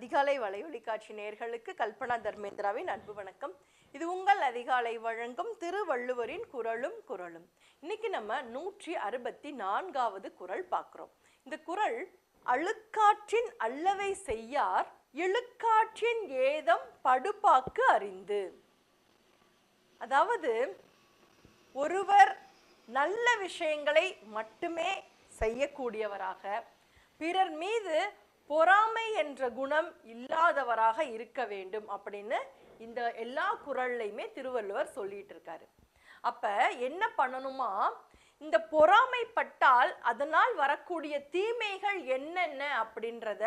அதிகாலை வலையொலி காட்சி நேயர்களுக்கு கல்பனா தர்மேந்திராவின் அன்பு வணக்கம். இது உங்கள் அதிகாலை வழங்கும் திருவள்ளுவரின் குறளும் குறளும். இன்னைக்கு நம்ம 164வது குறள் பார்க்கிறோம். இந்த குறள், அழுக்காற்றின் அல்லவை செய்யார் இழுக்காற்றின் ஏதம் படுபாக்கு அறிந்து. அதாவது, ஒருவர் நல்ல விஷயங்களை மட்டுமே செய்யக்கூடியவராக, பிறர் மீது பொறாமை என்ற குணம் இல்லாதவராக இருக்க வேண்டும் அப்படின்னு இந்த எல்லா குறள்லையுமே திருவள்ளுவர் சொல்லிட்டு இருக்காரு. அப்ப என்ன பண்ணணுமா, இந்த பொறாமைப்பட்டால் அதனால் வரக்கூடிய தீமைகள் என்னென்ன அப்படின்றத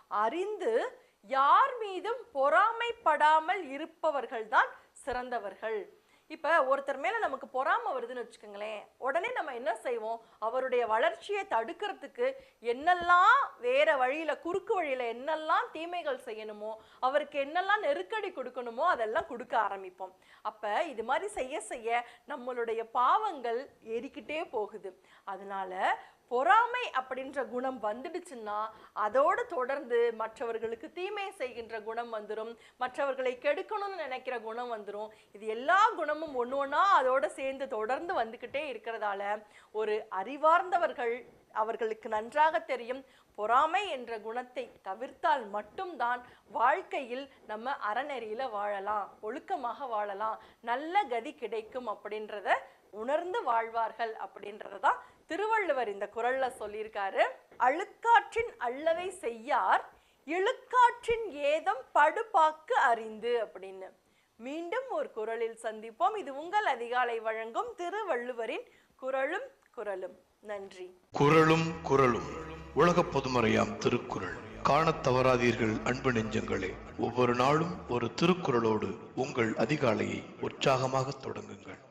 அறிந்து யார் மீதும் பொறாமைப்படாமல் இருப்பவர்கள் தான் சிறந்தவர்கள். இப்போ ஒருத்தர் மேலே நமக்கு பொறாமை வருதுன்னு வச்சுக்கோங்களேன், உடனே நம்ம என்ன செய்வோம், அவருடைய வளர்ச்சியை தடுக்கிறதுக்கு என்னெல்லாம் வேற வழியில், குறுக்கு வழியில் என்னெல்லாம் தீமைகள் செய்யணுமோ, அவருக்கு என்னெல்லாம் நெருக்கடி கொடுக்கணுமோ அதெல்லாம் கொடுக்க ஆரம்பிப்போம். அப்போ இது மாதிரி செய்ய செய்ய நம்மளுடைய பாவங்கள் ஏறிக்கிட்டே போகுது. அதனால பொறாமை அப்படின்ற குணம் வந்துடுச்சுன்னா அதோடு தொடர்ந்து மற்றவர்களுக்கு தீமை செய்கின்ற குணம் வந்துடும், மற்றவர்களை கெடுக்கணும்னு நினைக்கிற குணம் வந்துடும். இது எல்லா குணமும் ஒன்று ஒன்றா அதோடு சேர்ந்து தொடர்ந்து வந்துக்கிட்டே இருக்கிறதால ஒரு அறிவார்ந்தவர்கள், அவர்களுக்கு நன்றாக தெரியும், பொறாமை என்ற குணத்தை தவிர்த்தால் மட்டும்தான் வாழ்க்கையில் நம்ம அறநெறியில வாழலாம், ஒழுக்கமாக வாழலாம், நல்ல கதி கிடைக்கும் அப்படின்றத உணர்ந்து வாழ்வார்கள் அப்படின்றதான் திருவள்ளுவர் இந்த குறள்ல சொல்லியிருக்காரு. அழுக்காற்றின் அல்லவை செய்யார் இழுக்காற்றின் ஏதம் படுபாக்கு அறிந்து அப்படின்னு. மீண்டும் ஒரு குறளில் சந்திப்போம். இது உங்கள் அதிகாலை வழங்கும் திருவள்ளுவரின் குறளும் குறளும். நன்றி. குறளும் குறளும் உலக பொதுமறையாம் திருக்குறள். காணத் தவறாதீர்கள் அன்பு நெஞ்சங்களே. ஒவ்வொரு நாளும் ஒரு திருக்குறளோடு உங்கள் அதிகாலையை உற்சாகமாக தொடங்குங்கள்.